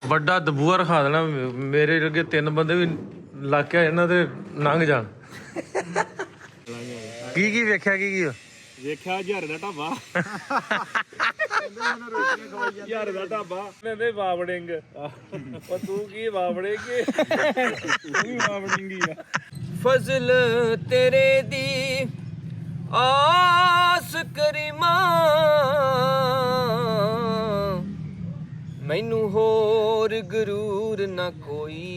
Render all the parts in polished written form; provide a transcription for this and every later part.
ਵੱਡਾ ਦਬੂਆ ਰਖਾ ਦੇਣਾ ਮੇਰੇ ਅੱਗੇ 3 ਬੰਦੇ ਵੀ ਲੱਗ ਕੇ ਇਹਨਾਂ ਤੇ ਲੰਘ ਜਾਣ। ਕੀ ਵੇਖਿਆ ਕੀ ਵੇਖਿਆ ਹਜ਼ਾਰੇ ਦਾ ਢਾਬਾ ਹਜ਼ਾਰੇ ਦਾ ਢਾਬਾ ਕਹਿੰਦੇ ਬਾਵੜਿੰਗ ਉਹ ਤੂੰ ਕੀ ਬਾਵੜੇਂਗੇ ਤੂੰ ਵੀ ਬਾਵੜਿੰਗੀ ਆ। ਫਜ਼ਲ ਤੇਰੇ ਦੀ ਆਸ ਕਰੀਮਾਂ ਮੈਨੂੰ ਹੋਰ ਗਰੂਰ ਨਾ ਕੋਈ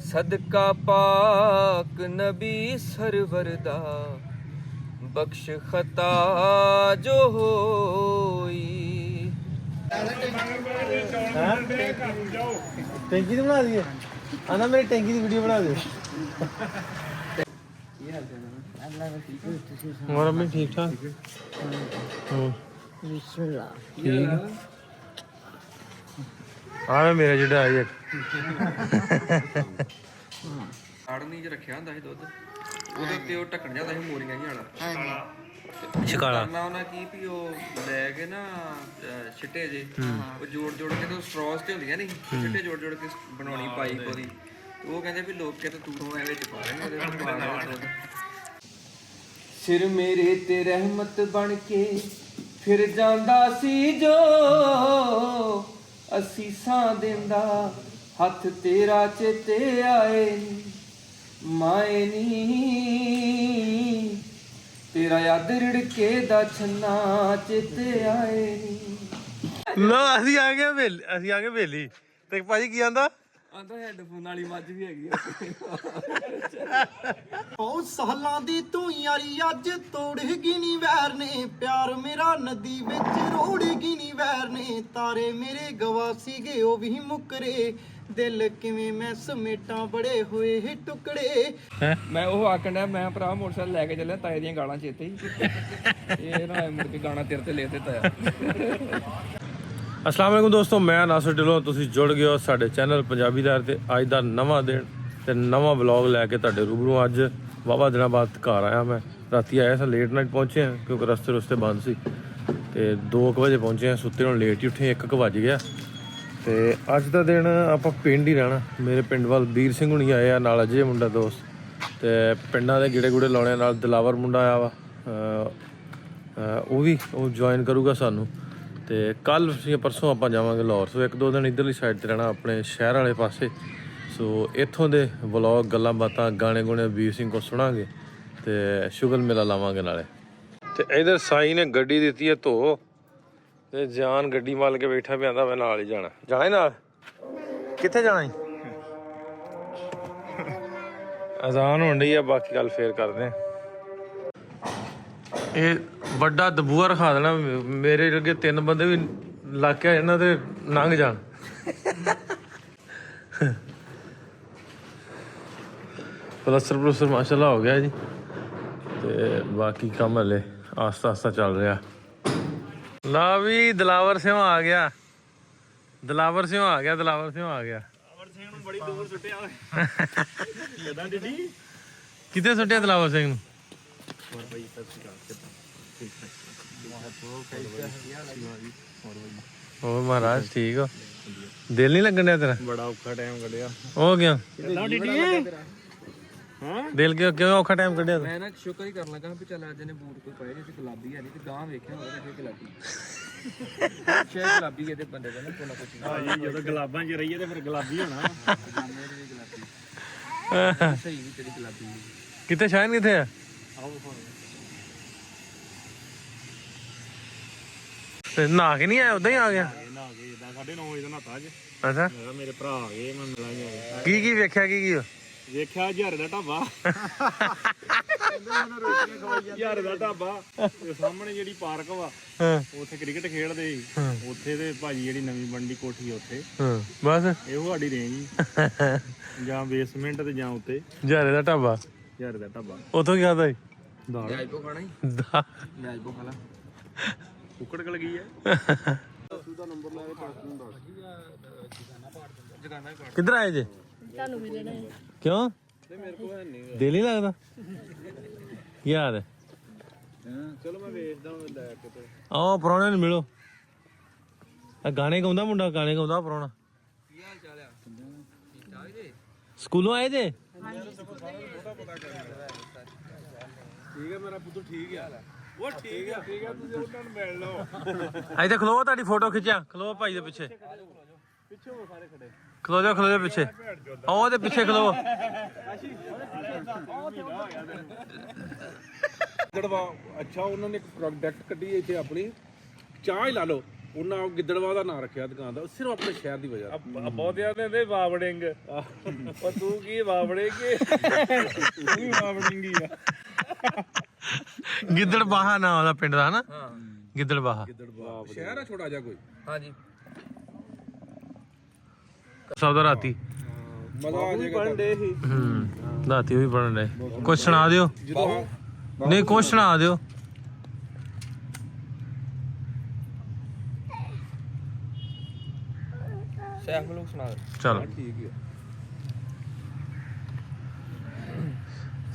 ਸਦਕਾ ਪਾਕ ਨਬੀ ਸਰਵਰ ਦਾ ਬਖਸ਼ ਖਤਾ ਜੋ ਹੋਈ। ਟੈਂਕੀ ਦੀ ਬਣਾ ਦਈਏ ਆਨਾ ਮੇਰੀ ਟੈਂਕੀ ਦੀ ਵੀਡੀਓ ਬਣਾ ਦਿਓ। ਹੋਰ ਮੈਂ ਠੀਕ ਠਾਕ ਬਿਸਮਿਲ੍ਲਾ ਠੀਕ ਆ ਮੇਰਾ ਜਿਹੜਾ ਆਈ ਆੜਨੀ ਚ ਰੱਖਿਆ ਹੁੰਦਾ ਸੀ ਦੁੱਧ ਉਹਦੇ ਉੱਤੇ ਉਹ ਢੱਕਣ ਜਾਂਦਾ ਸੀ ਮੋਰੀਆਂ ਜਿਹਾ ਸ਼ਿਕਾਲਾ ਮੈਂ ਉਹਨਾਂ ਕੀ ਵੀ ਉਹ ਲੈ ਕੇ ਨਾ ਛਿੱਟੇ ਜੇ ਉਹ ਜੋੜ ਕੇ ਤੇ ਸਟ੍ਰੋਸ ਤੇ ਹੁੰਦੀਆਂ ਨਹੀਂ ਛਿੱਟੇ ਜੋੜ ਕੇ ਬਣਾਉਣੀ ਪਾਈਪ ਉਹਦੀ ਉਹ ਕਹਿੰਦੇ ਵੀ ਲੋਕ ਕਿਤੇ ਤੂੰ ਐ ਵਿੱਚ ਪਾ ਰਹੇ ਉਹਦੇ ਵਿੱਚ ਪਾ ਦੇ ਦੁੱਧ। ਸਿਰ ਮੇਰੇ ਤੇ ਰਹਿਮਤ ਬਣ ਕੇ ਫਿਰ ਜਾਂਦਾ ਸੀ ਜੋ ਅਸੀਸਾਂ ਦਿੰਦਾ ਹੱਥ ਤੇਰਾ ਚੇਤੇ ਆਏ ਮਾਏ ਨੀ ਤੇਰਾ ਯਾਦ ਰਿੜਕੇ ਦਾ ਛੰਨਾ ਚੇਤੇ ਆਏ ਨੀ। ਲੋ ਅਸੀਂ ਆ ਗਏ ਵੇਲੀ ਤੇ ਭਾਜੀ ਕੀ ਆਂਦਾ ਆਂਦਾ ਹੈਡਫੋਨ ਵਾਲੀ ਮੱਝ ਵੀ ਹੈਗੀ ਉਹ ਸਾਲਾਂ ਦੀ ਤੂੰ ਯਾਰੀ ਅੱਜ ਤੋੜੇਗੀ ਨੀ ਵੈਰ ਨੇ ਪਿਆਰ ਮੇਰਾ ਨਦੀ ਵਿੱਚ ਰੋੜੇਗੀ ਨੀ ਵੈਰ ਨੇ ਤਾਰੇ ਮੇਰੇ ਗਵਾ ਸੀਗੇ ਉਹ ਵੀ ਮੁੱਕਰੇ ਦਿਲ ਕਿਵੇਂ ਮੈਂ ਸਮੇਟਾਂ ਬੜੇ ਹੋਏ ਟੁਕੜੇ। ਮੈਂ ਉਹ ਆਖਣ ਡਿਆ ਮੈਂ ਭਰਾ ਮੋਟਰਸਾਈਕਲ ਲੈ ਕੇ ਚੱਲਿਆ ਤਾਏ ਦੀਆਂ ਗਾਲਾਂ ਚੇਤੇ ਹੀ ਇਹ ਨਾ ਮੁੜ ਕੇ ਗਾਣਾ ਤੇਰੇ ਤੇ ਲੈ ਦਿੱਤਾ ਆ। ਅਸਲਾਮ ਵਾਲੇਕੁਮ ਦੋਸਤੋ, ਮੈਂ ਨਾਸਰ ਢਿੱਲੋਂ। ਤੁਸੀਂ ਜੁੜ ਗਏ ਹੋ ਸਾਡੇ ਚੈਨਲ ਪੰਜਾਬੀ ਦਾਰ ਤੇ ਅੱਜ ਦਾ ਨਵਾਂ ਦਿਨ ਤੇ ਨਵਾਂ ਵਲੌਗ ਲੈ ਕੇ ਤੁਹਾਡੇ ਰੂਬਰੂ। ਅੱਜ ਵਾਹਵਾ ਦਿਨਾਂ ਬਾਅਦ ਘਰ ਆਇਆ ਮੈਂ। ਰਾਤੀ ਆਇਆ ਸਾਂ, ਲੇਟ ਨਾਈਟ ਪਹੁੰਚੇ ਹਾਂ ਕਿਉਂਕਿ ਰਸਤੇ ਬੰਦ ਸੀ ਤੇ 2 ਵਜੇ ਪਹੁੰਚੇ ਹਾਂ। ਸੁੱਤੇ ਹੁਣ ਲੇਟ ਹੀ ਉੱਠੇ, 1 ਵਜ ਗਿਆ ਤੇ ਅੱਜ ਦਾ ਦਿਨ ਆਪਾਂ ਪਿੰਡ ਹੀ ਰਹਿਣਾ। ਮੇਰੇ ਪਿੰਡ ਵੱਲ ਵੀਰ ਸਿੰਘ ਹੁਣੀ ਆਏ ਆ, ਨਾਲ ਅਜੇ ਮੁੰਡਾ ਦੋਸਤ ਤੇ ਪਿੰਡਾਂ ਦੇ ਗੇੜੇ ਗੂੜੇ ਲਾਉਣੇ। ਨਾਲ ਦਿਲਾਵਰ ਮੁੰਡਾ ਆਇਆ ਵਾ, ਉਹ ਜੁਆਇਨ ਕਰੂਗਾ ਸਾਨੂੰ। ਤੇ ਕੱਲ ਪਰਸੋਂ ਆਪਾਂ ਜਾਵਾਂਗੇ ਲਾਹੌਰ। ਸੋ 1-2 ਦਿਨ ਇੱਧਰਲੀ ਸਾਈਡ ਤੇ ਰਹਿਣਾ, ਆਪਣੇ ਸ਼ਹਿਰ ਵਾਲੇ ਪਾਸੇ। ਸੋ ਇੱਥੋਂ ਦੇ ਵਲੌਗ, ਗੱਲਾਂ ਬਾਤਾਂ, ਗਾਣੇ ਗੁਣੇ ਵੀਰ ਸਿੰਘ ਕੋਲ ਸੁਣਾਂਗੇ ਤੇ ਸ਼ੁਗਲ ਮੇਲਾ ਲਾਵਾਂਗੇ ਨਾਲੇ। ਤੇ ਇਧਰ ਸਾਈ ਨੇ ਗੱਡੀ ਦਿੱਤੀ ਹੈ ਧੋ ਤੇ ਜਾਨ ਗੱਡੀ ਮਲ ਕੇ ਬੈਠਾ ਪਿਆ। ਮੈਂ ਨਾਲ ਹੀ ਜਾਣਾ ਹੀ ਨਾਲ। ਕਿੱਥੇ ਜਾਣਾ ਹੀ? ਅਜ਼ਾਨ ਹੋਣ ਡਈ ਆ, ਬਾਕੀ ਗੱਲ ਫੇਰ ਕਰਦੇ ਆ। ਇਹ ਵੱਡਾ ਦਬੂਆ ਰਖਾ ਦੇਣਾ ਮੇਰੇ ਅੱਗੇ 3 ਬੰਦੇ ਵੀ ਲੱਗ ਕੇ ਇਹਨਾਂ ਤੇ ਲੰਘ ਜਾਣ। ਪਲਸਤਰ ਮਾਸ਼ਾਅੱਲਾ ਹੋ ਗਿਆ ਜੀ ਤੇ ਬਾਕੀ ਕੰਮ ਹਲੇ ਆਸਤਾ ਚੱਲ ਰਿਹਾ। ਲਾ ਵੀ ਦਿਲਾਵਰ ਸਿੰਘ ਆ ਗਿਆ। ਦਿਲਾਵਰ ਸਿੰਘ ਨੂੰ ਬੜੀ ਦੂਰ ਸੁੱਟਿਆ ਕਿਦਾਂ ਡਿੱਡੀ ਕਿੱਥੇ ਸੁੱਟਿਆ ਦਿਲਾਵਰ ਸਿੰਘ ਨੂੰ? ਹੋਰ ਮਹਾਰਾਜ ਠੀਕ ਹੋ? ਦਿਲ ਨਹੀਂ ਲੱਗਣ ਡਿਆ ਤੇਰਾ? ਬੜਾ ਔਖਾ ਟਾਈਮ ਕੱਢਿਆ। ਹੋ ਗਿਆ ਹਾਂ ਦਿਲ ਕਿਉਂ ਔਖਾ ਟਾਈਮ ਕੱਢਿਆ? ਮੈਂ ਨਾ ਸ਼ੁਕਰ ਹੀ ਕਰਨ ਲੱਗਾ ਵੀ ਚੱਲ ਅੱਜ ਨੇ ਬੂਟ ਕੋਈ ਪਾਏ ਜੇ ਗੁਲਾਬੀ ਹੈ ਨਹੀਂ ਤੇ ਗਾਂ ਵੇਖਿਆ ਹੋਇਆ ਤੇ ਗੁਲਾਬੀ ਸ਼ਾਇਦ ਗੁਲਾਬੀ ਇਹਦੇ ਬੰਦੇ ਦਾ ਨਾ ਕੋਨਾ ਕੁਛ ਭਾਜੀ ਜਦੋਂ ਗੁਲਾਬਾਂ 'ਚ ਰਹੀਏ ਤੇ ਫਿਰ ਗੁਲਾਬੀ ਹੋਣਾ। ਪਜਾਮੇ ਦੀ ਗੁਲਾਬੀ ਸਹੀ ਵੀ ਤੇਰੀ ਗੁਲਾਬੀ ਕਿੱਥੇ ਸ਼ਾਇਨ ਕਿੱਥੇ ਆ? ਤੇ ਨਹਾ ਕੇ ਨਹੀਂ ਆਇਆ, ਉਦਾਂ ਹੀ ਆ ਗਿਆ? ਨਾ ਗਏ ਇਦਾਂ 9:30 ਵਜੇ ਦਾ ਨਾਤਾ ਅੱਜ। ਅੱਛਾ, ਮੇਰੇ ਭਰਾ ਆ ਗਏ, ਮੈਂ ਮਿਲਾਂਗੇ। ਕੀ ਵੇਖਿਆ ਕੀ ਵੇਖਿਆ ਹਜ਼ਾਰੇ ਦਾ ਢਾਬਾ ਹਜ਼ਾਰੇ ਦਾ ਢਾਬਾ ਤੇ ਸਾਹਮਣੇ ਜਿਹੜੀ ਪਾਰਕ ਵਾ ਉੱਥੇ ਕ੍ਰਿਕਟ ਖੇਡਦੇ ਸੀ। ਉੱਥੇ ਤੇ ਭਾਜੀ ਜਿਹੜੀ ਨਵੀਂ ਬਣਦੀ ਕੋਠੀ ਉੱਥੇ ਬਸ ਇਹੋ ਸਾਡੀ ਰੇਂਜ ਜਾਂ ਬੇਸਮੈਂਟ ਤੇ ਜਾਂ ਉੱਤੇ ਹਜ਼ਾਰੇ ਦਾ ਢਾਬਾ। ਹਜ਼ਾਰੇ ਦਾ ਢਾਬਾ ਉਥੋਂ ਕੀ ਖਾਦਾ? ਦਾਲ ਮੈਜਬੋ ਖਾਣਾ ਹੀ ਮੈਜਬੋ ਖਾ ਲਾ। ਕੁੱਕੜ ਗਲ ਗਈ ਹੈ। ਕਿੱਧਰ ਆਏ ਜੇ? ਤੁਹਾਨੂੰ ਮਿਲਣਾ ਹੈ ਕਿਉਂ? ਦਿਲ ਨਹੀਂ ਲੱਗਦਾ? ਕੀ ਹਾਲ ਹੈ? ਚਲੋ ਮੈਂ ਵੇਚਦਾ ਲੈ ਕੇ ਤੇ ਆਓ ਪ੍ਰਾਹੁਣੇ ਨੂੰ ਮਿਲੋ। ਆ ਗਾਣੇ ਗਾਉਂਦਾ ਮੁੰਡਾ, ਗਾਣੇ ਗਾਉਂਦਾ ਪ੍ਰਾਹੁਣਾ। ਕੀ ਹਾਲ ਚਾਲ ਆ? ਠੀਕ ਠਾਕ ਜੀ। ਸਕੂਲੋਂ ਆਏ ਜੇ? ਠੀਕ ਹੈ ਮੇਰਾ ਪੁੱਤ, ਠੀਕ ਆ ਉਹ ਠੀਕ ਆ ਤੁਸੀਂ ਉਹਨਾਂ ਨੂੰ ਮਿਲ ਲਓ। ਇੱਥੇ ਖਲੋ, ਤੁਹਾਡੀ ਫੋਟੋ ਖਿੱਚਿਆ। ਖਲੋ ਭਾਈ ਦੇ ਪਿੱਛੇ, ਪਿੱਛੇ ਉਹ ਸਾਰੇ ਖੜੇ। ਖਲੋ ਜਾ ਪਿੱਛੇ। ਆਹ ਉਹਦੇ ਪਿੱਛੇ ਖਲੋ। ਗਿੱਦੜਵਾ ਅੱਛਾ, ਉਹਨਾਂ ਨੇ ਇੱਕ ਪ੍ਰੋਡਕਟ ਕੱਢੀ ਇੱਥੇ ਆਪਣੀ ਚਾਹ ਹੀ ਲਾ ਲਓ, ਉਹਨਾਂ ਉਹ ਗਿੱਦੜਵਾ ਦਾ ਨਾਂ ਰੱਖਿਆ ਦੁਕਾਨ ਦਾ, ਸਿਰਫ ਆਪਣੇ ਸ਼ਹਿਰ ਦੀ ਵਜ੍ਹਾ ਨਾਲ। ਬਹੁਤਿਆਂ ਦੇ ਵਾਵੜਿੰਗ, ਉਹ ਤੂੰ ਕੀ ਵਾਵੜੇਂਗੇ? ਤੂੰ ਵੀ ਵਾਵੜਿੰਗੀ ਆ। ਗਿੱਦੜ ਬਾਹਾ ਨਾਂ ਉਹਦਾ ਪਿੰਡ ਦਾ, ਹਨਾ? ਗਿੱਦੜ ਬਾਹਾ ਗਿੱਦੜਵਾ ਸ਼ਹਿਰ ਆ ਛੋਟਾ ਜਿਹਾ ਕੋਈ। ਹਾਂਜੀ ਸਭ ਦਾ ਰਾਤੀ। ਮਜ਼ਾ ਆ ਜਾਏਗਾ ਰਾਤੀ ਵੀ ਪੜਨ ਡੇ। ਕੁਛ ਸੁਣਾ ਦਿਓ। ਜਦੋਂ ਨਹੀਂ ਕੁਛ ਸੁਣਾ ਦਿਓ। ਸੈਫ ਲੋਕ ਸੁਣਾ ਦੇ। ਚਲੋ ਠੀਕ ਹੈ।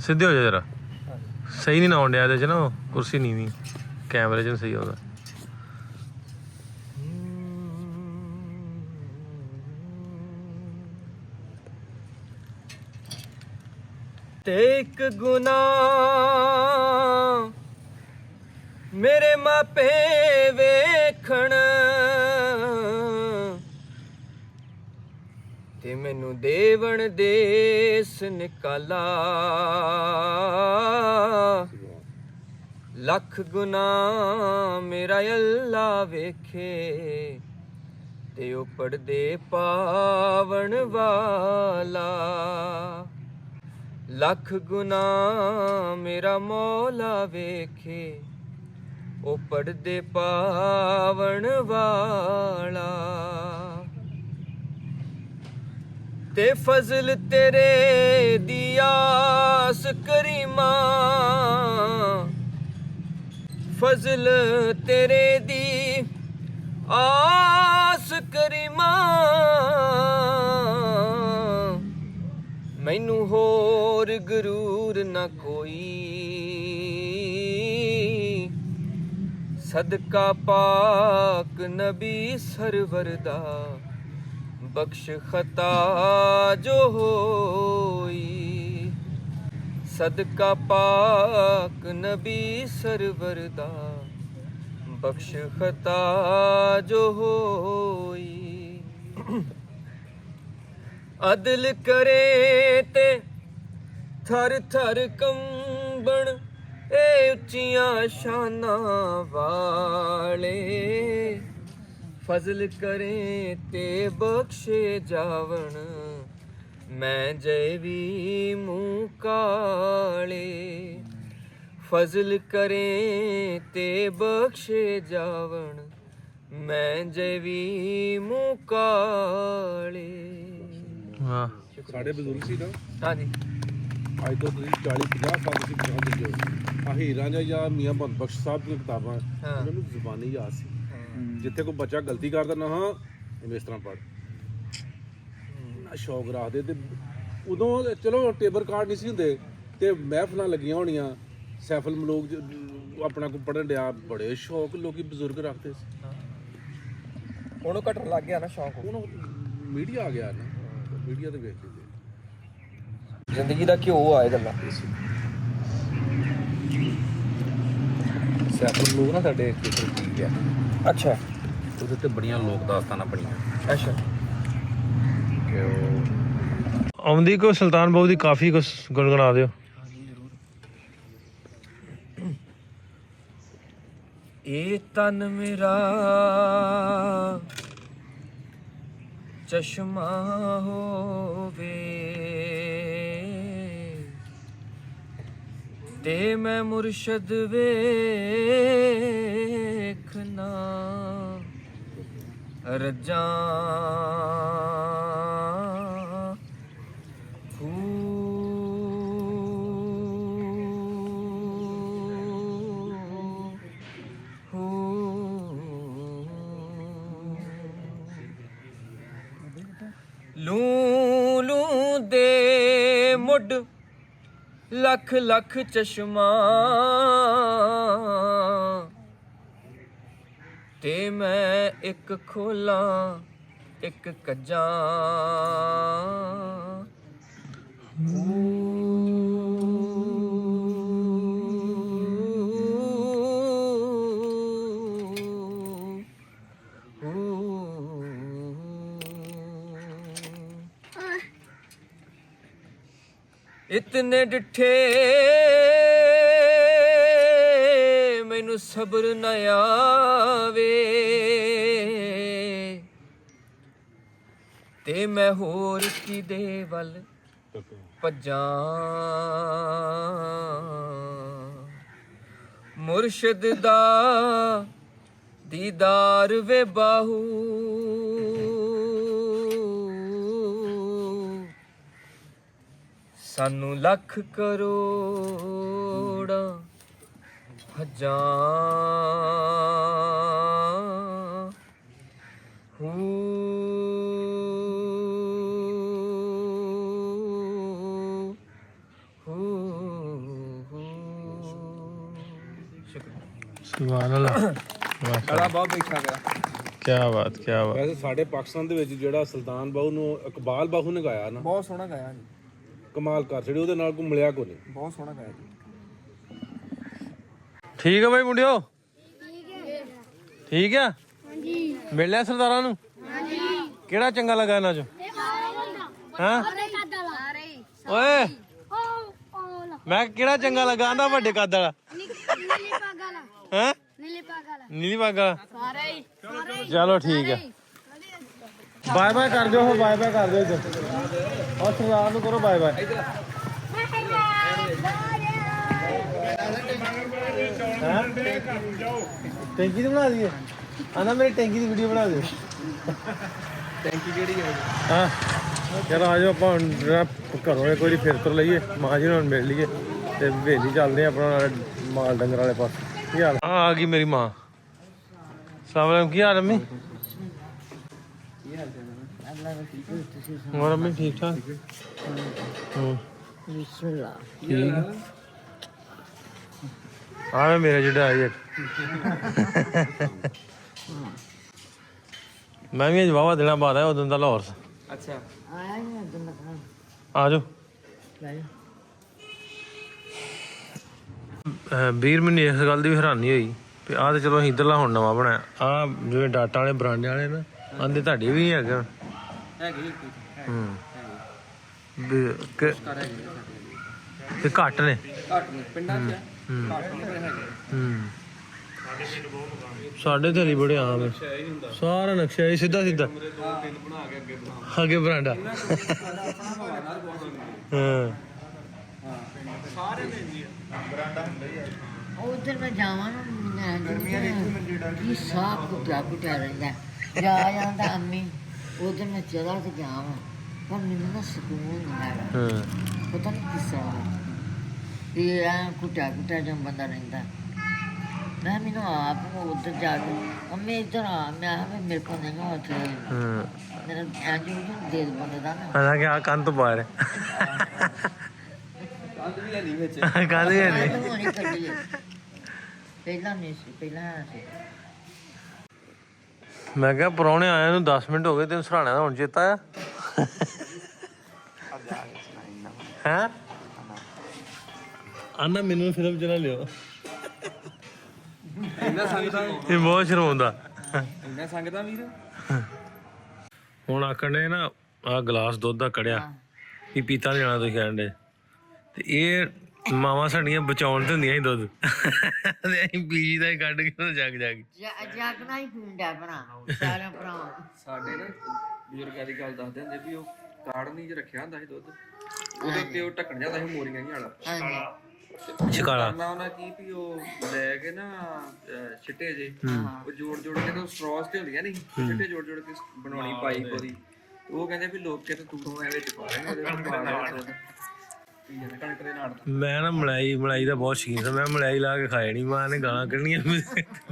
ਸਿੱਧੇ ਹੋ ਜਾ ਜਰਾ। ਸਹੀ ਨਹੀਂ ਨਾ ਆਉਂਦਿਆ ਇਹਦੇ ਚ ਨਾ, ਉਹ ਕੁਰਸੀ ਨੀਵੀਂ, ਕੈਮਰੇ 'ਚ ਨੀ ਸਹੀ ਆਉਂਦਾ। ਤੇ ਇੱਕ ਗੁਨਾਹ ਮੇਰੇ ਮਾਪੇ ਵੇਖਣ, ਤੇ ਮੈਨੂੰ ਦੇਵਣ ਦੇਸ ਨਿਕਾਲਾ। ਲੱਖ ਗੁਨਾਹ ਮੇਰਾ ਅੱਲਾ ਵੇਖੇ, ਤੇ ਉਹ ਪੜਦੇ ਪਾਵਣ ਵਾਲਾ। ਲੱਖ ਗੁਨਾਹ ਮੇਰਾ ਮੌਲਾ ਵੇਖੇ, ਉਹ ਪੜਦੇ ਪਾਵਣ ਵਾਲਾ। ਤੇ ਫਜ਼ਲ ਤੇਰੇ ਦੀ ਆਸ ਕਰੀਮਾਂ, ਫਜ਼ਲ ਤੇਰੇ ਦੀ ਆਸ ਕਰੀਮਾਂ। ਮੈਨੂੰ ਹੋਰ ਗਰੂਰ ਨਾ ਕੋਈ, ਸਦਕਾ ਪਾਕ ਨਬੀ ਸਰਵਰ ਦਾ, ਬਖਸ਼ ਖਤਾ ਜੋ ਹੋਈ। ਸਦਕਾ ਪਾਕ ਨਬੀ ਸਰਵਰ ਦਾ, ਬਖਸ਼ ਖਤਾ ਜੋ ਹੋਈ। ਅਦਲ ਕਰੇ ਤੇ ਥਰ ਥਰ ਕੰਬਣ, ਏ ਉੱਚੀਆਂ ਸ਼ਾਨਾਂ ਵਾਲੇ। ਫਜ਼ਲ ਕਰੇ ਤੇ ਬਖਸ਼ੇ ਜਾਵਣ, ਮੈਂ ਜੈ ਵੀ ਮੂੰਹ ਕਾਲੇ। ਫਜ਼ਲ ਕਰੇ ਤੇ ਬਖਸ਼ੇ ਜਾਵਣ, ਮੈਂ ਜੈ ਵੀ ਮੂੰਹ ਕਾਲੇ। ਵਾਹ। ਸਾਡੇ ਬਜ਼ੁਰਗ ਸੀ ਨਾ, ਹਾਂਜੀ ਅੱਜ ਤੋਂ ਤੁਸੀਂ 40-50 ਸਾਲ ਤੁਸੀਂ ਪਹੁੰਚ ਗਏ ਹੋ। ਆਹ ਹੀਰਾਂ ਜਾਂ ਮੀਆਂ ਬੰਦ ਬਖਸ਼ ਸਾਹਿਬ ਦੀਆਂ ਕਿਤਾਬਾਂ, ਹਾਂ। ਉਹਨਾਂ ਨੂੰ ਜ਼ੁਬਾਨੀ ਯਾਦ ਸੀ। ਜਿੱਥੇ ਕੋਈ ਬੱਚਾ ਗਲਤੀ ਕਰਦਾ ਨਾ, ਹਾਂ ਇਹਨੂੰ ਇਸ ਤਰ੍ਹਾਂ ਪੜ੍ਹ, ਨਾ ਸ਼ੌਕ ਰੱਖਦੇ। ਤੇ ਉਦੋਂ ਚਲੋ ਟੇਬਲ ਕਾਰਡ ਨਹੀਂ ਸੀ ਹੁੰਦੇ, ਤੇ ਮਹਿਫਲਾਂ ਲੱਗੀਆਂ ਹੋਣੀਆਂ, ਸੈਫਲ ਮਲੋਕ ਆਪਣਾ ਕੋ ਪੜ੍ਹਨ ਡਿਆ, ਬੜੇ ਸ਼ੌਕ ਲੋਕੀ ਬਜ਼ੁਰਗ ਰੱਖਦੇ ਸੀ। ਉਹਨੂੰ ਘਟਣ ਲੱਗ ਗਿਆ ਨਾ ਸ਼ੌਂਕ। ਹੁਣ ਮੀਡੀਆ ਆ ਗਿਆ ਨਾ, ਮੀਡੀਆ ਤੇ ਵੇਖ ਲੈਂਦੇ। ਜ਼ਿੰਦਗੀ ਦਾ ਘਿਓ ਆਏ ਗੱਲਾਂ। ਸੈਫਲ ਲੋਕ ਨਾ ਸਾਡੇ ਖੇਤਰ ਠੀਕ ਹੈ, ਅੱਛਾ ਉਹਦੇ ਤੇ ਬੜੀਆਂ ਲੋਕ ਦਾਸਤਾਨਾਂ ਬਣੀਆਂ ਅੱਛਾ। ਕਿ ਉਹ ਆਉਂਦੀ ਕੋਈ ਸੁਲਤਾਨ ਬਾਹੂ ਦੀ ਕਾਫੀ ਕੁਛ ਗੁਣਗੁਣਾ ਦਿਓ। ਇਹ ਤਨ ਮੇਰਾ ਚਸ਼ਮਾ ਹੋਵੇ, ਤੇ ਮੈਂ ਮੁਰਸ਼ਦ ਵੇਖਣਾ ਰੱਜਾਂ। ਲੂ ਲੂ ਦੇ ਮੁੱਢ ਲੱਖ ਲੱਖ ਚਸ਼ਮਾ, ਤੇ ਮੈਂ ਇੱਕ ਖੋਲਾਂ ਇੱਕ ਕੱਜਾਂ इतने डिठे मैनू सब्र न आवे ते मैं होर किदे वल भज्जां मुर्शद दा दीदार वे बाहू सानू लख करोड़ हजां ਸੁਭਾਨ ਅੱਲਾਹ ਸਾਲਾ ਬਹੁਤ ਬੈਠਾ ਗਿਆ ਕੀ ਬਾਤ ਕੀ ਬਾਤ। ਵੈਸੇ ਸਾਡੇ ਪਾਕਿਸਤਾਨ ਦੇ ਵਿੱਚ ਜਿਹੜਾ ਸੁਲਤਾਨ ਬਾਹੂ ਨੂੰ ਇਕਬਾਲ ਬਾਹੂ ਨੇ ਗਾਇਆ ਨਾ, ਬਹੁਤ ਸੋਹਣਾ ਗਾਇਆ ਜੀ, ਕਮਾਲ ਕਰ ਛੜੀ, ਉਹਦੇ ਨਾਲ ਕੋਈ ਮਿਲਿਆ ਕੋ ਨਹੀਂ। ਬਹੁਤ ਸੋਹਣਾ ਗਾਇਆ ਜੀ। ਠੀਕ ਆ ਬਾਈ ਮੁੰਡਿਓ, ਠੀਕ ਆ। ਹਾਂਜੀ ਮਿਲ ਲਿਆ ਸਰਦਾਰਾਂ ਨੂੰ? ਹਾਂਜੀ। ਕਿਹੜਾ ਚੰਗਾ ਲੱਗਾ ਇਹਨਾਂ ਚੋਂ? ਹਾਂ ਓਏ ਮੈਂ ਕਿਹੜਾ ਚੰਗਾ ਲੱਗਾ? ਆਂਦਾ ਵੱਡੇ ਕੱਦ ਵਾਲਾ। ਹੈਂ? ਨੀਲੀ ਪੱਗ ਵਾਲਾ। ਚਲੋ ਠੀਕ ਆ, ਬਾਏ ਬਾਏ ਕਰ ਦਿਓ, ਬਾਏ ਬਾਏ ਕਰ ਦਿਓ ਇੱਧਰ, ਔਰ ਸਰਦਾਰ ਨੂੰ ਕਰੋ ਬਾਏ ਬਾਏ। ਟੈਂਕੀ ਦੀ ਬਣਾ ਦਈਏ? ਆਂਦਾ ਮੇਰੀ ਟੈਂਕੀ ਦੀ ਵੀਡੀਓ ਬਣਾ ਦਿਓ। ਟੈਂਕੀ ਕਿਹੜੀ ਹੈ? ਹਾਂ ਚਲੋ ਆ ਜਾਓ, ਆਪਾਂ ਹੁਣ ਜਿਹੜਾ ਘਰੋਂ ਇੱਕ ਵਾਰੀ ਫਿਰ ਤੁਰ ਲਈਏ, ਮਾਂ ਜੀ ਨੂੰ ਮਿਲ ਲਈਏ ਤੇ ਹਵੇਲੀ ਚੱਲਦੇ ਆ ਆਪਣਾ ਮਾਲ ਡੰਗਰ ਵਾਲੇ ਪਾਸੇ। ਕੀ ਹਾਲ? ਹਾਂ ਆ ਗਈ ਮੇਰੀ ਮਾਂ। ਸਲਾਮ ਕੀ ਹਾਲ ਅੰਮੀ? ਹੋਰ ਅੰਮੀ ਠੀਕ ਠਾਕ? ਠੀਕ ਆ ਮੇਰੇ ਜਿਹੜਾ ਆਈ ਮੈਂ ਵੀ ਅੱਜ ਵਾਵਾ ਦਿਨਾਂ ਬਾਅਦ ਆਇਆ, ਉਦੋਂ ਦਾ ਲਾਹੌਰ ਸੀ। ਅੱਛਾ ਆ ਜਾਓ ਵੀਰ, ਮੈਨੂੰ ਇਸ ਗੱਲ ਦੀ ਵੀ ਹੈਰਾਨੀ ਹੋਈ ਵੀ ਆਹ ਤੇ ਚਲੋ ਅਸੀਂ ਇੱਧਰਲਾ ਹੁਣ ਨਵਾਂ ਬਣਾਇਆ, ਆਹ ਜਿਵੇਂ ਡਾਟਾ ਵਾਲੇ ਬਰਾਂਡੇ ਵਾਲੇ ਨਾ ਆਂਦੇ ਤੁਹਾਡੇ ਵੀ ਹੈਗੇ ਹੁਣ। ਹੈਗੀ ਤੇ ਘੱਟ ਨੇ ਘੱਟ ਨੇ ਪਿੰਡਾਂ 'ਚ, ਘੱਟ ਨੇ ਪਰ ਹੈਗੇ। ਸਾਡੇ ਤੇ ਬੜੇ ਆਮ ਹੈ, ਸਾਰਾ ਨਕਸ਼ਾ ਇਹ ਸਿੱਧਾ ਸਿੱਧਾ ਅੱਗੇ ਬਰਾਂਡਾ। ਹਾਂ ਉਧਰ ਮੈਂ ਜਾਵਾਂ ਨਾ ਕੀ ਸਾਹ ਕੁੱਟਿਆ ਰਹਿੰਦਾ, ਜਾ ਜਾਂਦਾ ਅੰਮੀ ਉਧਰ ਮੈਂ ਚਲਾ ਤੇ ਜਾਵਾਂ ਪਰ ਮੈਨੂੰ ਨਾ ਸਕੂਨ ਨਹੀਂ ਹੈਗਾ। ਪਤਾ ਨਹੀਂ ਕਿਸ ਤਰ੍ਹਾਂ ਇਹ ਆ ਕੁੱਟਿਆ ਜਿਹਾ ਬੰਦਾ ਰਹਿੰਦਾ। ਮੈਂ ਮੈਨੂੰ ਆਪ ਉਧਰ ਜਾ ਕੇ ਅੰਮੀ ਇੱਧਰ ਆ, ਮੈਂ ਮੇਰੇ ਕੋਲ ਨਹੀਂ ਨਾ ਉੱਥੇ ਮੇਰਾ ਇੰਜ ਦੇ ਬੰਦੇ ਦਾ ਨਾ ਹਾਲਾਂਕਿ ਆ ਕੰਨ ਤੋਂ ਬਾਹਰ ਹੈ, ਕੰਧ ਵੀ ਹੈ ਨਹੀਂ ਵਿੱਚ। ਕੰਨ ਵੀ ਨਹੀਂ। ਹੋਣੀ ਕੱਢੀ ਹੈ, ਪਹਿਲਾਂ ਨਹੀਂ ਸੀ, ਪਹਿਲਾਂ ਸੀ। ਮੈਂ ਕਿਹਾ ਪ੍ਰਾਹੁਣੇ ਆਇਆ ਨੂੰ 10 ਮਿੰਟ ਹੋ ਗਏ, ਤੈਨੂੰ ਸਰਾਣਾ ਦਾ ਹੁਣ ਚੇਤਾ ਆ? ਹੈਂ? ਆਂਦਾ ਮੈਨੂੰ ਫਿਲਮ ਚਲਾ ਲਿਓ। ਇੰਨਾ ਸੰਗਦਾ, ਇਹ ਬਹੁਤ ਸ਼ਰਮਾਉਂਦਾ। ਇੰਨਾ ਸੰਗਦਾ ਵੀਰ। ਹੁਣ ਆਖਣ ਦੇ ਨਾ ਆਹ ਗਲਾਸ ਦੁੱਧ ਦਾ ਕੜਿਆ ਵੀ ਪੀਤਾ ਨਹੀਂ ਜਾਣਾ ਤੁਸੀਂ ਕਹਿਣ ਦੇ, ਤੇ ਇਹ ਮਾਵਾਂ ਸਾਡੀਆਂ ਬਚਾਉਣ ਤੇ ਹੁੰਦੀਆਂ ਸੀ ਦੁੱਧ, ਤੇ ਅਸੀਂ ਪੀਜੀ ਦਾ ਹੀ ਕੱਢ ਕੇ ਜਗ ਜਾਗਣਾ ਹੀ ਪੀਂਦਾ ਭਰਾ ਸਾਰਿਆਂ ਭਰਾਵਾਂ। ਸਾਡੇ ਨਾ ਬਜ਼ੁਰਗਾਂ ਦੀ ਗੱਲ ਦੱਸਦੇ ਹੁੰਦੇ ਵੀ ਉਹ ਕਾੜਨੀ 'ਚ ਰੱਖਿਆ ਹੁੰਦਾ ਸੀ ਦੁੱਧ, ਉਹਦੇ ਉੱਤੇ ਉਹ ਢੱਕਣ ਜਾਂਦਾ ਸੀ ਮੋਰੀਆਂ ਜਿਹਾ ਵਾਲਾ। ਹਾਂਜੀ ਸ਼ਿਕਾਲਾ ਕਰਨਾ ਉਹਨਾਂ ਕੀ ਵੀ ਉਹ ਲੈ ਕੇ ਨਾ ਛਿੱਟੇ ਜੇ ਉਹ ਜੋੜ ਕੇ ਤੇ ਸਟ੍ਰੋਸ ਤੇ ਹੁੰਦੀਆਂ ਨਹੀਂ, ਛਿੱਟੇ ਜੋੜ ਕੇ ਬਣਾਉਣੀ ਪਾਈਪ ਉਹਦੀ। ਉਹ ਕਹਿੰਦੇ ਵੀ ਲੋਕ ਕਿਤੇ ਤੂੰ ਐ ਵਿੱਚ ਪਾ ਰਹੇ ਨੇ ਉਹਦੇ ਵਿੱਚ ਪਾ ਕੇ ਦੁੱਧ ਪੀ ਜਾਂਦੇ ਕਣਕ ਦੇ ਨਾਲ। ਮੈਂ ਨਾ ਮਲਾਈ ਦਾ ਬਹੁਤ ਸ਼ੌਕੀਨ ਸੀ, ਮੈਂ ਮਲਾਈ ਲਾ ਕੇ ਖਾਏ ਨਹੀਂ, ਮਾਂ ਨੇ ਗਾਲਾਂ ਕੱਢਣੀਆਂ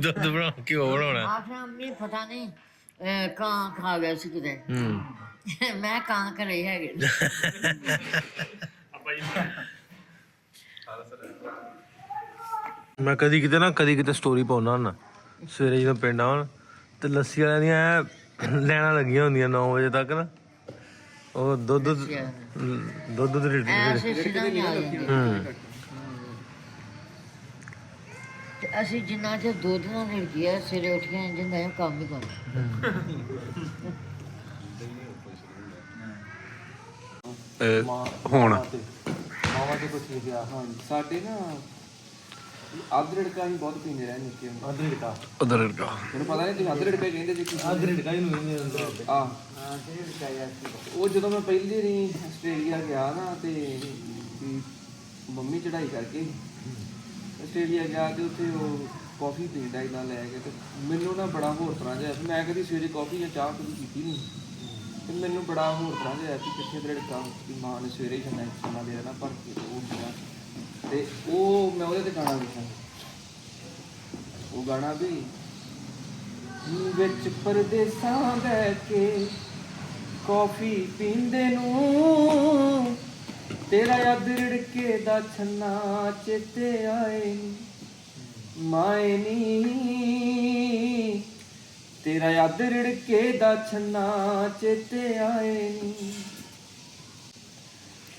ਦੁੱਧ ਬਣਾ ਕੇ ਉਹ ਬਣਾਉਣਾ। ਆਖਿਆ ਅੰਮੀ ਪਤਾ ਨਹੀਂ ਕਾਂ ਖਾ ਗਿਆ ਸੀ ਕਿਤੇ। ਮੈਂ ਕਾਂ ਘਰੇ ਹੈਗੇ। ਮੈਂ ਕਦੀ ਕਿਤੇ ਸਟੋਰੀ ਪਾਉਣਾ ਹੁੰਦਾ ਸਵੇਰੇ ਜਦੋਂ ਪਿੰਡ ਆਉਣ, ਤੇ ਲੱਸੀ ਵਾਲਿਆਂ ਦੀਆਂ ਐਂ ਲੈਣਾ ਲੱਗੀਆਂ ਹੁੰਦੀਆਂ 9 ਵਜੇ ਤੱਕ ਨਾ। ਉਹ ਦੁੱਧ ਦੀ ਐਸੇ ਸਿੱਧਾ ਨਹੀਂ ਆ ਜਾਂਦੇ। ਤੇ ਅਸੀਂ ਜਿੰਨਾ ਚਿਰ ਦੁੱਧ ਨਾਲ ਨਿਰਜਿਆ ਸਵੇਰੇ ਉੱਠ ਕੇ ਜਿੰਦਾ ਕੰਮ ਹੀ ਕਰਨਾ। ਹੁਣ ਮਾਵਾ ਤੇ ਕੁਛ ਨਹੀਂ ਗਿਆ। ਹਾਂ ਸਾਡੇ ਨਾ ਅੱਧ ਰਿੜਕਾ ਹੀ ਬਹੁਤ ਪੀਂਦੇ ਰਹੇ ਨਿੱਕੇ ਹੁੰਦੇ। ਉਧਰ ਰੜਕਾ ਮੈਨੂੰ ਪਤਾ ਨਹੀਂ ਤੁਸੀਂ ਅੱਧ ਰਿੜਕਾ ਹੀ ਕਹਿੰਦੇ ਸੀ ਕੀ ਰੜਕਾ ਹੀ ਨੂੰ ਆ ਉਹ ਜਦੋਂ ਮੈਂ ਪਹਿਲੀ ਵਾਰੀ ਆਸਟ੍ਰੇਲੀਆ ਗਿਆ ਨਾ ਤੇ ਵੀ ਮੰਮੀ ਚੜਾਈ ਕਰਕੇ ਆਸਟ੍ਰੇਲੀਆ ਗਿਆ ਤੇ ਉੱਥੇ ਉਹ ਕਾਫੀ ਪੀਂਦਾ ਇਦਾਂ ਲੈ ਕੇ ਤੇ ਮੈਨੂੰ ਨਾ ਬੜਾ ਹੋਰ ਤਰ੍ਹਾਂ ਜਿਹਾ ਸੀ। ਮੈਂ ਕਦੀ ਸਵੇਰੇ ਕਾਫੀ ਜਾਂ ਚਾਹ ਕਦੀ ਪੀਤੀ ਨਹੀਂ ਤੇ ਮੈਨੂੰ ਬੜਾ ਹੋਰ ਤਰ੍ਹਾਂ ਜਿਹਾ ਸੀ ਕਿੱਥੇ ਰਿੜਕਾ ਦੀ ਮਾਂ ਨੇ ਸਵੇਰੇ ਹੀ ਖਾਣਾ ਦੇ ਦੇਣਾ ਭਰ ਕੇ ਉਹ ਪੀਣਾ। ਤੇ ਉਹ ਮੈਂ ਉਹਦੇ ਤੇ ਗਾਣਾ ਲਿਖਿਆ। ਉਹ ਗਾਣਾ ਵੀ ਵਿੱਚ ਪਰਦੇਸਾਂ ਬਹਿ ਕੇ ਕੌਫੀ ਪੀਂਦੇ ਨੂੰ ਤੇਰਾ ਯਾਦ ਰਿੜਕੇ ਦਾ ਛੰਨਾ ਚੇਤੇ ਆਏ ਨੀ ਮਾਏ ਨੀ ਤੇਰਾ ਯਾਦ ਰਿੜਕੇ ਦਾ ਛੰਨਾ ਚੇਤੇ ਆਏ ਨੀ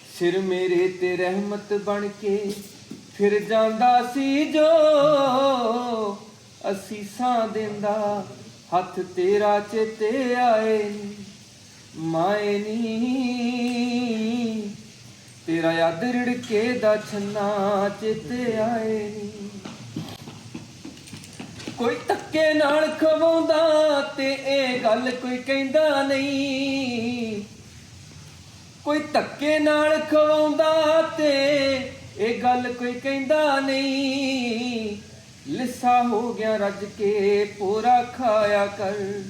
ਸਿਰ ਮੇਰੇ ਤੇ ਰਹਿਮਤ ਬਣ ਕੇ ਫਿਰ ਜਾਂਦਾ ਸੀ ਜੋ ਅਸੀਸਾਂ ਦਿੰਦਾ ਹੱਥ ਤੇਰਾ ਚੇਤੇ ਆਏ ਨੀ ਮਾਏ ਨੀ ਤੇਰਾ ਯਾਦ ਰਿੜਕੇ ਦਾ ਛੰਨਾ ਚੇਤੇ ਆਏ ਨੀ ਕੋਈ ਧੱਕੇ ਨਾਲ ਖਵਾਉਂਦਾ ਤੇ ਇਹ ਗੱਲ ਕੋਈ ਕਹਿੰਦਾ ਨਹੀਂ ਕੋਈ ਧੱਕੇ ਨਾਲ ਖਵਾਉਂਦਾ ਤੇ ਇਹ ਗੱਲ ਕੋਈ ਕਹਿੰਦਾ ਨਹੀਂ ਲਿੱਸਾ ਹੋ ਗਿਆ ਰੱਜ ਕੇ ਪੂਰਾ ਖਾਇਆ ਕਰ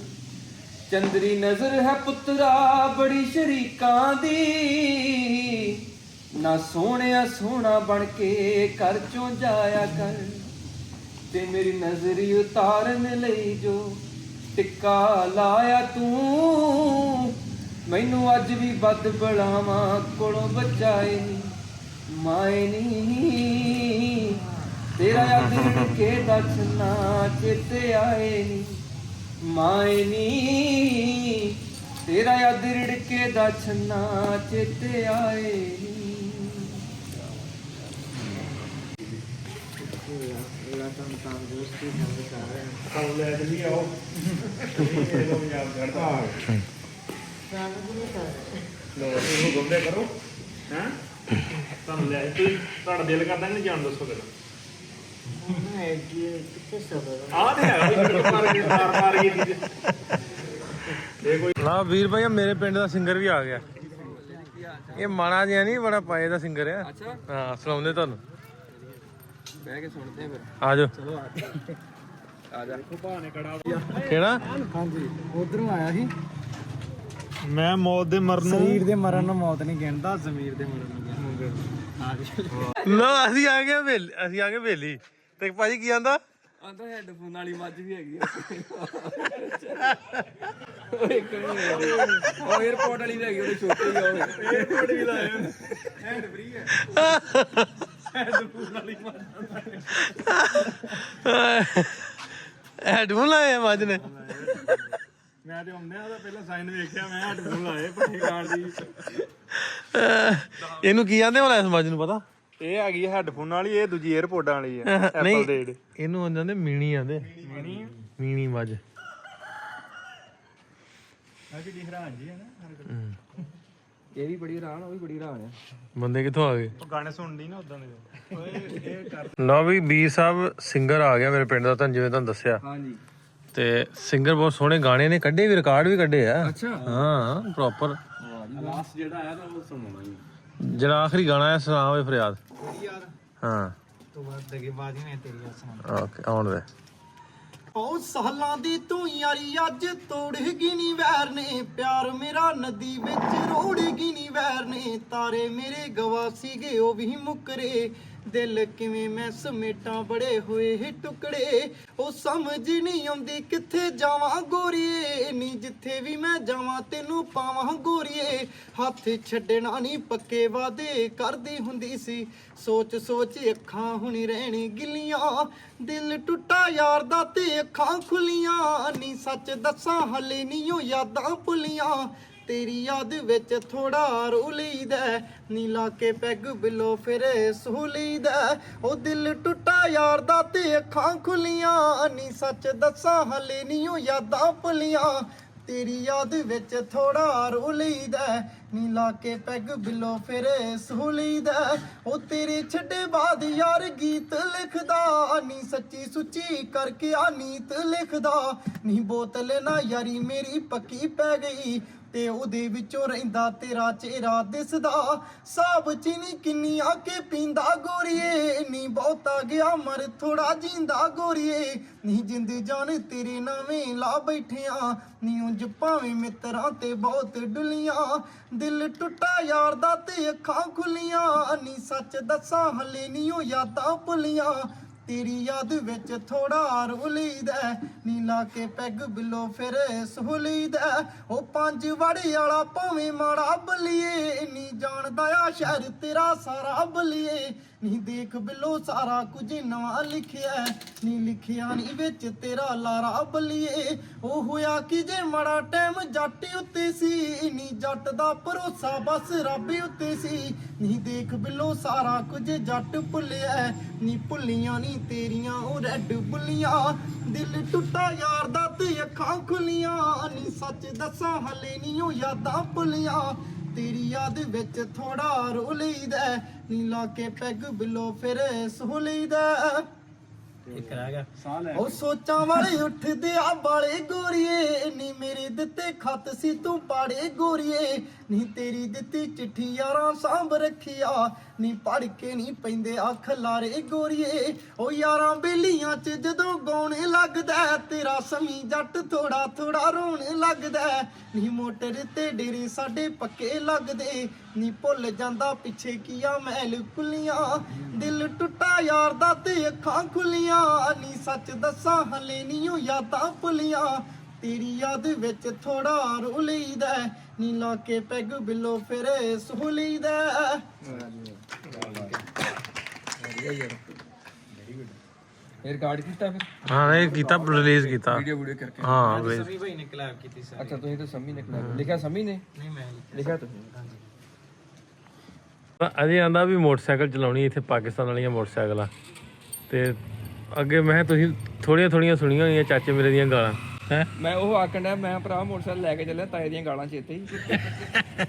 ਚੰਦਰੀ ਨਜ਼ਰ ਹੈ ਪੁੱਤਰਾ ਬੜੀ ਸ਼ਰੀਕਾਂ ਦੀ ਨਾ ਸੋਹਣਿਆ ਸੋਹਣਾ ਬਣ ਕੇ ਘਰ ਚੋਂ ਜਾਇਆ ਕਰ ਤੇ ਮੇਰੀ ਨਜ਼ਰੀ ਉਤਾਰਨ ਲਈ ਜੋ ਟਿੱਕਾ ਲਾਇਆ ਤੂੰ ਮੈਨੂੰ ਅੱਜ ਵੀ ਬੱਦ ਬਲਾਵਾਂ ਕੋਲੋਂ ਬਚਾਏ ਨੀ ਮਾਏ ਨੀ ਤੇਰਾ ਯਾਦ ਰਿੜਕੇ ਦਾ ਛੰਨਾ ਚੇਤੇ ਆਏ ਨੀ ਮਾਏ ਨੀ ਤੇਰਾ ਯਾਦ ਰਿੜਕੇ ਦਾ ਛੰਨਾ ਚੇਤੇ ਆਏ ਨੀ ਕੰਮ ਲੈ ਜਲੀ ਆਓ ਇਹ ਲੋ ਯਾਰ ਕਰਦਾ ਲੋ ਇਹਨੂੰ ਗੁੰਦੇ ਕਰੋ ਹੈ ਤੁਹਾਨੂੰ ਲੈ ਤੁਸੀਂ ਤੁਹਾਡਾ ਦਿਲ ਕਰਦਾ ਨਹੀਂ ਜਾਣ ਦੱਸੋ ਕਿਦਾਂ ਆਹ ਤੇ ਹੈਗਾ ਵੀ ਮਾਰ ਗਈ ਇਹ ਕੋਈ ਨਾ ਵੀਰ ਭਾਈ ਮੇਰੇ ਪਿੰਡ ਦਾ ਸਿੰਗਰ ਵੀ ਆ ਗਿਆ। ਇਹ ਮਾਣਾ ਜਿਹਾ ਨਹੀਂ ਬੜਾ ਪਾਏ ਦਾ ਸਿੰਗਰ ਆ। ਅੱਛਾ ਹਾਂ ਸੁਣਾਉਂਦੇ ਤੁਹਾਨੂੰ ਬਹਿ ਕੇ ਸੁਣਦੇ ਫਿਰ ਆ ਜਾਓ। ਚਲੋ ਆ ਜਾ ਭਾਣੇ ਕੜਾ ਕਿਹੜਾ ਹਾਂਜੀ ਉਧਰੋਂ ਆਇਆ ਸੀ। ਮੈਂ ਮੌਤ ਦੇ ਮਰਨ ਸਰੀਰ ਦੇ ਮਰਨ ਨੂੰ ਮੌਤ ਨਹੀਂ ਕਹਿੰਦਾ ਜ਼ਮੀਰ ਦੇ ਮਰਨ ਨੂੰ ਕਹਿੰਦਾ। ਲੋ ਅਸੀਂ ਆ ਗਏ ਵੇਲੀ ਤੇ ਭਾਜੀ ਕੀ ਆਂਦਾ ਆਂਦਾ ਹੈਡਫੋਨ ਵਾਲੀ ਮੱਝ ਵੀ ਹੈਗੀ ਆ ਉਹ ਇੱਕ ਨਹੀਂ ਉਹ 에어ਪੋਰਟ ਵਾਲੀ ਵੀ ਹੈਗੀ ਉਹਦੇ ਛੋਟੇ ਹੀ ਆ ਉਹ 에어ਪੋਰਟ ਵੀ ਲਾਇਆ ਹੈਡ ਫ੍ਰੀ ਹੈ ਹੈਡਫੋਨ ਵਾਲੀ ਹੈਡਫੋਨ ਲਾਏ ਆ ਮੱਝ ਨੇ। ਮੈਂ ਤੇ ਆਉਂਦੇ ਆ ਉਹਦਾ ਪਹਿਲਾਂ ਸਾਈਨ ਵੇਖਿਆ ਮੈਂ ਹੈਡਫੋਨ ਲਾਏ ਪੱਠੀ ਕਾਰਡ ਦੀ ਇਹਨੂੰ ਕੀ ਆਂਦੇ ਹੋਣਾ ਇਸ ਮੱਝ ਨੂੰ ਪਤਾ? ਇਹ ਹੈਗੀ ਹੈਡਫੋਨ ਵਾਲੀ ਇਹ ਦੂਜੀ 에어ਪੋਰਟਾਂ ਵਾਲੀ ਹੈ ਨਹੀਂ ਐਪਲ ਦੇ ਇਹਨੂੰ ਆਂਦੇ ਮੀਣੀ ਆਂਦੇ ਮੀਣੀ ਮੱਝ। ਮੈਂ ਵੀ ਹੈਰਾਨ ਜੀ ਹੈ ਨਾ ਇਹ ਵੀ ਬੜੀ ਹੈਰਾਨ ਉਹ ਵੀ ਬੜੀ ਹੈਰਾਨ ਆ ਬੰਦੇ ਕਿੱਥੋਂ ਆ ਗਏ? ਉਹ ਗਾਣੇ ਸੁਣਦੀ ਨਾ ਉਦਾਂ ਦੇ ਇਹ ਕਰ ਲਓ ਵੀ ਬੀ ਸਾਹਿਬ ਸਿੰਗਰ ਆ ਗਿਆ ਮੇਰੇ ਪਿੰਡ ਦਾ, ਤੁਹਾਨੂੰ ਜਿਵੇਂ ਤੁਹਾਨੂੰ ਦੱਸਿਆ। ਹਾਂਜੀ ਤੇ ਸਿੰਗਰ ਬਹੁਤ ਸੋਹਣੇ ਗਾਣੇ ਨੇ ਕੱਢੇ ਵੀ, ਰਿਕਾਰਡ ਵੀ ਕੱਢੇ ਆ। ਅੱਛਾ ਹਾਂ ਪ੍ਰੋਪਰ। ਲਾਸਟ ਜਿਹੜਾ ਆਇਆ ਨਾ ਉਹ ਸੁਣਾਉਣਾ ਜੀ। ਜਿਹੜਾ ਆਖਰੀ ਗਾਣਾ ਹੈ ਸੁਣਾ ਹੋਵੇ ਫਰਿਆਦ। ਹਾਂ ਤੋਂ ਬਾਅਦ ਦਗੇ ਬਾਦੀ ਨੇ ਤੇਰੀ ਸੁਣਾ ਓਕੇ ਆਉਣ ਦੇ। ਉਹ ਸਾਲਾਂ ਦੀ ਤੂੰ ਯਾਰੀ ਅੱਜ ਤੋੜੇਗੀ ਨੀ ਵੈਰ ਨੇ ਪਿਆਰ ਮੇਰਾ ਨਦੀ ਵਿੱਚ ਰੋੜੇਗੀ ਨੀ ਵੈਰ ਨੇ ਤਾਰੇ ਮੇਰੇ ਗਵਾ ਸੀਗੇ ਉਹ ਵੀ ਮੁੱਕਰੇ ਦਿਲ ਕਿਵੇਂ ਮੈਂ ਸਮੇਟਾਂ ਬੜੇ ਹੋਏ ਟੁਕੜੇ ਉਹ ਸਮਝ ਨਹੀਂ ਆਉਂਦੀ ਕਿੱਥੇ ਜਾਵਾਂ ਗੋਰੀਏ ਨੀ ਜਿੱਥੇ ਵੀ ਮੈਂ ਜਾਵਾਂ ਤੈਨੂੰ ਪਾਵਾਂ ਗੋਰੀਏ ਹੱਥ ਛੱਡਣਾ ਨਹੀਂ ਪੱਕੇ ਵਾਦੇ ਕਰਦੀ ਹੁੰਦੀ ਸੀ ਸੋਚ ਸੋਚ ਅੱਖਾਂ ਹੁਣੀ ਰਹਿਣੀ ਗਿੱਲੀਆਂ ਦਿਲ ਟੁੱਟਾ ਯਾਰ ਦਾ ਤੇ ਅੱਖਾਂ ਖੁੱਲੀਆਂ ਨੀ ਸੱਚ ਦੱਸਾਂ ਹਲੇ ਨੀ ਉਹ ਯਾਦਾਂ ਭੁੱਲੀਆਂ ਤੇਰੀ ਯਾਦ ਵਿੱਚ ਥੋੜਾ ਰੋ ਲਈਦਾ ਨੀ ਲਾ ਕੇ ਪੈਗ ਬਿਲੋ ਫਿਰ ਸੋ ਲਈਦਾ ਉਹ ਦਿਲ ਟੁੱਟਾ ਯਾਰ ਦਾ ਤੇ ਅੱਖਾਂ ਖੁੱਲੀਆਂ ਨੀ ਸੱਚ ਦੱਸਾਂ ਹਲੇ ਨੀ ਉਹ ਯਾਦਾਂ ਭੁੱਲੀਆਂ ਤੇਰੀ ਯਾਦ ਵਿੱਚ ਥੋੜਾ ਰੋ ਲਈਦਾ ਨੀ ਲਾ ਕੇ ਪੈਗ ਬਿਲੋ ਫਿਰ ਸੋ ਲਈਦਾ ਉਹ ਤੇਰੇ ਛੱਡੇ ਬਾਅਦ ਯਾਰ ਗੀਤ ਲਿਖਦਾ ਨੀ ਸੱਚੀ ਸੁੱਚੀ ਕਰਕੇ ਆ ਨੀਤ ਲਿਖਦਾ ਨੀ ਬੋਤਲ ਨਾ ਯਾਰੀ ਮੇਰੀ ਪੱਕੀ ਪੈ ਗਈ ਤੇ ਉਹਦੇ ਵਿੱਚੋਂ ਰਹਿੰਦਾ ਤੇਰਾ ਚਿਹਰਾ ਦਿਸਦਾ ਸਾਬ ਚੀਨੀ ਕਿੰਨੀ ਆ ਕੇ ਪੀਂਦਾ ਗੋਰੀਏ ਨੀ ਬਹੁਤਾ ਗਿਆ ਮਰ ਥੋੜਾ ਜਿੰਦਾ ਗੋਰੀਏ ਨੀ ਜਿੰਦ ਜਾਨ ਤੇਰੇ ਨਾਵੇਂ ਲਾ ਬੈਠਿਆ ਨੀ ਉਂਝ ਭਾਵੇਂ ਮਿੱਤਰਾਂ ਤੇ ਬਹੁਤ ਡੁੱਲੀਆਂ ਦਿਲ ਟੁੱਟਾ ਯਾਰ ਦਾ ਤੇ ਅੱਖਾਂ ਖੁੱਲੀਆਂ ਨੀ ਸੱਚ ਦੱਸਾਂ ਹਲੇ ਨੀ ਉਹ ਯਾਦਾਂ ਭੁੱਲੀਆਂ ਤੇਰੀ ਯਾਦ ਵਿੱਚ ਥੋੜਾ ਰੋ ਲਈਦਾ ਨੀ ਲਾ ਕੇ ਪੈਗ ਬਿਲੋ ਫਿਰ ਸੋ ਲਈਦਾ ਉਹ ਪੰਜ ਵੜੇ ਵਾਲਾ ਭਾਵੇਂ ਮਾੜਾ ਬਲੀਏ ਨੀ ਜਾਣਦਾ ਆ ਸ਼ਹਿਰ ਤੇਰਾ ਸਾਰਾ ਬਲੀਏ ਨੀ ਦੇਖ ਬਿਲੋ ਸਾਰਾ ਕੁਝ ਨਵਾਂ ਲਿਖਿਆ ਨੀ ਲਿਖਿਆ ਨੀ ਵਿੱਚ ਤੇਰਾ ਲਾਰਾ ਬਲੀਏ ਉਹ ਹੋਇਆ ਕਿ ਜੇ ਮਾੜਾ ਟਾਈਮ ਜੱਟ ਉੱਤੇ ਸੀ ਨੀ ਜੱਟ ਦਾ ਭਰੋਸਾ ਬਸ ਰੱਬ ਉੱਤੇ ਸੀ ਨੀ ਦੇਖ ਬਿਲੋ ਸਾਰਾ ਕੁਝ ਜੱਟ ਭੁੱਲਿਆ ਨੀ ਭੁੱਲੀਆਂ ਨੀ ਤੇਰੀਆਂ ਉਹ ਰੈਡ ਬੁੱਲੀਆਂ ਦਿਲ ਟੁੱਟਾ ਯਾਰ ਦਾ ਤੇ ਅੱਖਾਂ ਖੁੱਲੀਆਂ ਨੀ ਸੱਚ ਦੱਸਾਂ ਹਲੇ ਨੀ ਉਹ ਯਾਦਾਂ ਭੁੱਲੀਆਂ ਤੇਰੀ ਯਾਦ ਵਿੱਚ ਥੋੜਾ ਰੋ ਲਈਦਾ ਨੀ ਲਾ ਕੇ ਪੈਗ ਬਿਲੋ ਫਿਰ ਸੋ ਲਈਦਾ ਇੱਕ ਰਹਿ ਗਿਆ ਸਾਹ ਲੈ ਉਹ ਸੋਚਾਂ ਵਾਲੇ ਉੱਠਦੇ ਆ ਬਾਲੇ ਗੋਰੀਏ ਨੀ ਮੇਰੇ ਦਿੱਤੇ ਖੱਤ ਸੀ ਤੂੰ ਪਾੜੇ ਗੋਰੀਏ ਨੀ ਤੇਰੀ ਦਿੱਤੀ ਚਿੱਠੀ ਯਾਰਾਂ ਸਾਂਭ ਰੱਖਿਆ ਨੀ ਪੜ ਕੇ ਨੀ ਪੈਂਦੇ ਆ ਖਲਾਰੇ ਗੋਰੀਏ ਉਹ ਯਾਰਾਂ ਬੇਲੀਆਂ ਚ ਜਦੋਂ ਗਾਉਣੇ ਲੱਗਦਾ ਤੇਰਾ ਸਮੀ ਜੱਟ ਥੋੜਾ ਥੋੜਾ ਰੋਣ ਲੱਗਦਾ ਨੀ ਮੋਟਰ ਤੇ ਡੇਰੇ ਸਾਡੇ ਪੱਕੇ ਲੱਗਦੇ ਨੀ ਭੁੱਲ ਜਾਂਦਾ ਪਿੱਛੇ ਕੀਆ ਮਹਿਲ ਕੁੱਲੀਆਂ ਦਿਲ ਟੁੱਟਾ ਯਾਰ ਦਾ ਤੇ ਅੱਖਾਂ ਖੁੱਲੀਆਂ ਨੀ ਸੱਚ ਦੱਸਾਂ ਹਲੇ ਨੀ ਉਹ ਯਾਦਾਂ ਭੁੱਲੀਆਂ ਤੇਰੀ ਯਾਦ ਵਿੱਚ ਥੋੜਾ ਰੋ ਲਈਦਾ ਨੀ ਲਾ ਕੇ ਪੈਗ ਬਿਲੋ ਫਿਰ ਸੋ ਲਈਦਾ ਇਹ ਰਿਕਾਰਡ ਕੀਤਾ ਫਿਰ ਹਾਂ ਇਹ ਕੀਤਾ ਰਿਲੀਜ਼ ਕੀਤਾ ਵੀਡੀਓ ਕਰਕੇ ਹਾਂ release। ਸਮੀ ਭਾਈ ਨੇ ਕਲੈਬ ਕੀਤੀ ਸੀ ਅੱਛਾ ਤੁਸੀਂ ਤਾਂ ਸਮੀ ਨੇ ਲਿਖਿਆ ਸਮੀ ਨੇ ਨਹੀਂ ਮੈਂ ਲਿਖਿਆ ਤੁਸੀਂ ਅਜੇ ਆਂਦਾ ਵੀ ਮੋਟਰਸਾਈਕਲ ਚਲਾਉਣੀ ਇੱਥੇ ਪਾਕਿਸਤਾਨ ਵਾਲੀਆਂ ਮੋਟਰਸਾਈਕਲਾਂ ਤੇ ਅੱਗੇ ਮੈਂ ਕਿਹਾ ਤੁਸੀਂ ਥੋੜੀਆਂ ਸੁਣੀਆਂ ਹੋਈਆਂ ਚਾਚੇ ਮੇਰੇ ਦੀਆਂ ਗਾਲਾਂ ਹੈ ਮੈਂ ਉਹ ਆਖਣ ਡਿਆ ਮੈਂ ਭਰਾ ਮੋਟਰਸਾਈਕਲ ਲੈ ਕੇ ਚੱਲਿਆ ਤਾਏ ਦੀਆਂ ਗਾਲਾਂ ਚੇਤੇ ਹੀ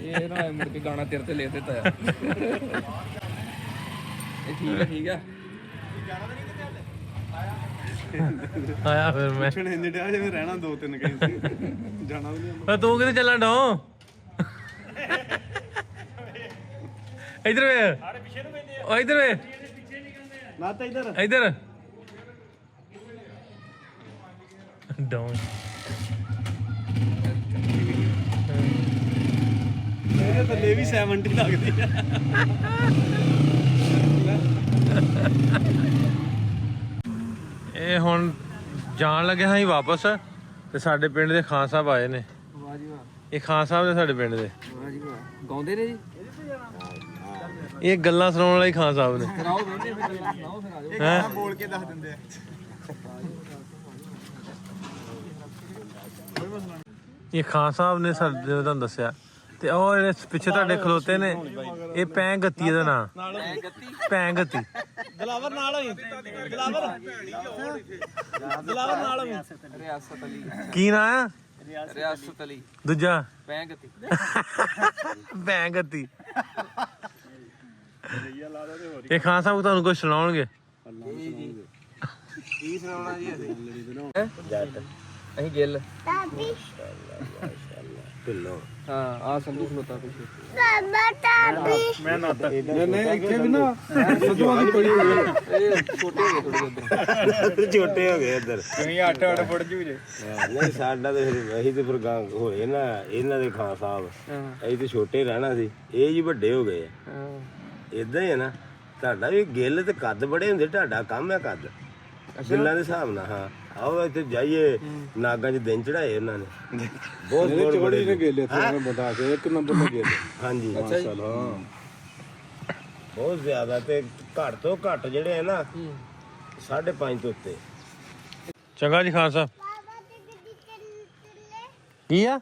ਇਹ ਨਾ ਮੁੜ ਕੇ ਗਾਣਾ ਤੇਰੇ ਤੇ ਲੈ ਦਿੱਤਾ ਆ ਇਹ ਠੀਕ ਆ ਆਇਆ ਫਿਰ ਮੈਂ ਇੰਨੇ ਡਿਆ ਜਿਵੇਂ ਰਹਿਣਾ 2-3 ਘੰਟੇ ਜਾਣਾ ਵੀ ਨਹੀਂ ਤੂੰ ਕਿੱਥੇ ਚੱਲਣ ਡੋ ਇਧਰ ਵੇ ਓ ਇਧਰ ਵੇ ਨਾ ਤਾਂ ਇੱਧਰ ਇਧਰ ਡਾਊਨ ਮੇਰੇ ਥੱਲੇ ਵੀ 70 ਲੱਗਦੀ ਆ ਇਹ ਹੁਣ ਜਾਣ ਲੱਗੇ ਹਾਂ ਜੀ ਵਾਪਸ ਤੇ ਸਾਡੇ ਪਿੰਡ ਦੇ ਖਾਨ ਸਾਹਿਬ ਆਏ ਨੇ ਵਾਹ ਜੀ ਵਾਹ ਇਹ ਖਾਨ ਸਾਹਿਬ ਨੇ ਸਾਡੇ ਪਿੰਡ ਦੇ ਵਾਹ ਜੀ ਵਾਹ ਗਾਉਂਦੇ ਨੇ ਜੀ ਇਹ ਗੱਲਾਂ ਸੁਣਾਉਣ ਵਾਲੇ ਖਾਨ ਸਾਹਿਬ ਨੇ ਕਰਾਓ ਵੇਂਦੇ ਫਿਰ ਸੁਣਾਓ ਫਿਰ ਆਜੋ ਹੈਂ? ਬੋਲ ਕੇ ਦੱਸ ਦਿੰਦੇ ਆ ਇਹ ਖਾਨ ਸਾਹਿਬ ਨੇ ਸਾਡੇ ਤੁਹਾਨੂੰ ਦੱਸਿਆ ਤੇ ਉਹ ਜਿਹੜੇ ਪਿੱਛੇ ਤੁਹਾਡੇ ਖਲੋਤੇ ਨੇ ਇਹ ਪੈਂ ਗੱਤੀ ਇਹਦਾ ਨਾਂ ਪੈਂ ਗੱਤੀ ਦਲਾਵਰ ਨਾਲ ਹੋਈ ਦਲਾਵਰ ਨਾਲ ਹੋਈ ਰਿਆਸਤ ਅਲੀ ਕੀ ਨਾਂ ਆ ਰਿਆਸਤ ਅਲੀ ਦੂਜਾ ਪੈਂਗਤੀ ਪੈਂ ਗੱਤੀ ਇਹ ਖਾਨ ਸਾਹਿਬ ਤੁਹਾਨੂੰ ਕੁਝ ਸੁਣਾਉਣਗੇ ਕੀ ਸੁਣਾਉਣਾ ਜੀ ਅਸੀਂ ਗਿੱਲ ਹਾਂ ਆ ਸੰਧੂ ਖਲੋਤਾ ਪਿੱਛੇ ਮੈਂ ਨਾਤਾ ਨਹੀਂ ਇੱਥੇ ਵੀ ਨਾ ਸੱਜੂਆਂ ਦੀ ਪੜੀ ਹੋਈ ਹੈ ਇਹ ਛੋਟੇ ਹੋ ਗਏ ਥੋੜੇ ਜਿਹਾ ਛੋਟੇ ਹੋ ਗਏ ਇੱਧਰ ਤੁਸੀਂ 8 ਫੁੱਟ ਜੂ ਜੇ ਨਹੀਂ ਸਾਡਾ ਤੇ ਫਿਰ ਅਸੀਂ ਤੇ ਫਿਰ ਹੋਏ ਨਾ ਇਹਨਾਂ ਦੇ ਖਾਨ ਸਾਹਿਬ ਅਸੀਂ ਤੇ ਛੋਟੇ ਰਹਿਣਾ ਸੀ ਇਹ ਜੀ ਵੱਡੇ ਹੋ ਗਏ ਆ ਇਦਾਂ ਹੀ ਹੈ ਨਾ ਤੁਹਾਡਾ ਵੀ ਗਿੱਲ ਤੇ ਕੱਦ ਬੜੇ ਹੁੰਦੇ ਤੁਹਾਡਾ ਕੰਮ ਹੈ ਕੱਦ ਗਿੱਲਾਂ ਦੇ ਹਿਸਾਬ ਨਾਲ ਹਾਂ ਆਓ ਇੱਥੇ ਜਾਈਏ ਨਾਗਾਂ 'ਚ ਦਿਨ ਚੜਾਏ ਉਹਨਾਂ ਨੇ ਬਹੁਤ ਬਹੁਤ ਬੜੇ ਨੇ ਬੜੇ ਗੇਲੇ ਇੱਥੇ ਬੰਦਾ ਆ ਕੇ 1 ਨੰਬਰ ਦੇ ਗੇਲੇ ਹਾਂਜੀ ਮਾਸ਼ਾਅੱਲਾ ਬਹੁਤ ਜ਼ਿਆਦਾ ਤੇ ਘੱਟ ਤੋਂ ਘੱਟ ਜਿਹੜੇ ਆ ਨਾ 5.5 ਤੋਂ ਉੱਤੇ ਚੰਗਾ ਜੀ ਖਾਨ ਸਾਹਿਬ ਕੀ ਆ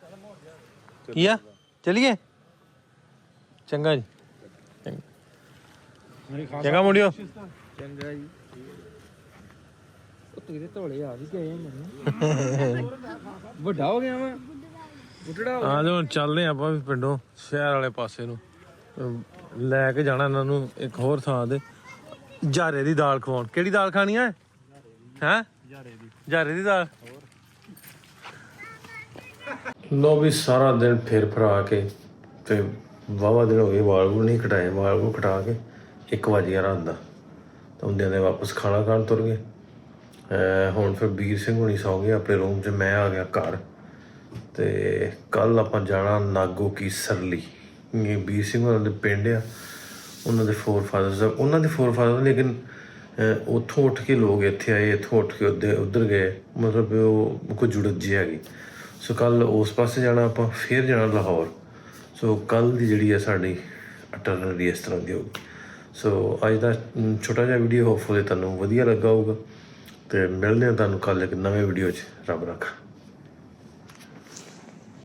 ਕੀ ਆ ਚਲੀਏ ਚੰਗਾ ਜੀ ਚੰਗਾ ਮੁੰਡਿਓ ਚੰਗਾ ਜੀ ਉਹ ਤੇਰੇ ਧੋਲੇ ਆ ਵੀ ਗਏ ਮੈਨੂੰ ਵੱਡਾ ਹੋ ਗਿਆ ਵਾ ਬੁੱਢੜਾ ਆ ਜਾਓ ਚੱਲਦੇ ਆਪਾਂ ਵੀ ਪਿੰਡੋਂ ਸ਼ਹਿਰ ਵਾਲੇ ਪਾਸੇ ਨੂੰ ਲੈ ਕੇ ਜਾਣਾ ਇਹਨਾਂ ਨੂੰ ਇੱਕ ਹੋਰ ਥਾਂ ਤੇ ਜਾਰੇ ਦੀ ਦਾਲ ਖਵਾਉਣ। ਕਿਹੜੀ ਦਾਲ ਖਾਣੀ ਆ ਹੈਂ ਜਾਰੇ ਦੀ ਦਾਲ। ਲੋ ਵੀ ਸਾਰਾ ਦਿਨ ਫਿਰ ਫਰਾ ਕੇ ਤੇ ਵਾਵਾ ਦਿਨ ਹੋ ਗਏ ਵਾਲ ਵੂਲ ਨਹੀਂ ਕਟਾਏ। ਵਾਲ ਵੂਲ ਕਟਾ ਕੇ 1 ਵਜ ਗਿਆ ਰਾਤ ਦਾ ਤਾਂ ਹੁੰਦਿਆਂ ਦੇ ਵਾਪਸ ਖਾਣਾ ਖਾਣ ਤੁਰ ਗਏ। ਹੁਣ ਫਿਰ ਵੀਰ ਸਿੰਘ ਹੁਣੀ ਸੌਂ ਗਏ ਆਪਣੇ ਰੂਮ 'ਚ, ਮੈਂ ਆ ਗਿਆ ਘਰ। ਤੇ ਕੱਲ ਆਪਾਂ ਜਾਣਾ ਨਾਗੋ ਕੀ ਸਰਲੀ। ਵੀਰ ਸਿੰਘ ਉਹਨਾਂ ਦੇ ਪਿੰਡ ਆ, ਉਹਨਾਂ ਦੇ ਫੋਰਫਾਦਰ ਲੇਕਿਨ ਉੱਥੋਂ ਉੱਠ ਕੇ ਲੋਕ ਇੱਥੇ ਆਏ, ਇੱਥੋਂ ਉੱਠ ਕੇ ਉੱਧਰ ਗਏ, ਮਤਲਬ ਉਹ ਕੋਈ ਜੁੜਤ ਜਿਹੀ ਹੈਗੀ। ਸੋ ਕੱਲ ਉਸ ਪਾਸੇ ਜਾਣਾ ਆਪਾਂ, ਫਿਰ ਜਾਣਾ ਲਾਹੌਰ। ਸੋ ਕੱਲ ਦੀ ਜਿਹੜੀ ਹੈ ਸਾਡੀ ਅਟਰਨਰੀ ਇਸ ਤਰ੍ਹਾਂ ਦੀ ਹੋਊਗੀ। ਸੋ ਅੱਜ ਦਾ ਛੋਟਾ ਜਿਹਾ ਵੀਡੀਓ ਹੋਪਫੁਲੀ ਤੁਹਾਨੂੰ ਵਧੀਆ ਲੱਗਾ ਹੋਊਗਾ ਤੇ ਮਿਲਦੇ ਹਾਂ ਤੁਹਾਨੂੰ ਕੱਲ ਇੱਕ ਨਵੇਂ ਵੀਡੀਓ 'ਚ। ਰੱਬ ਰੱਖਾ।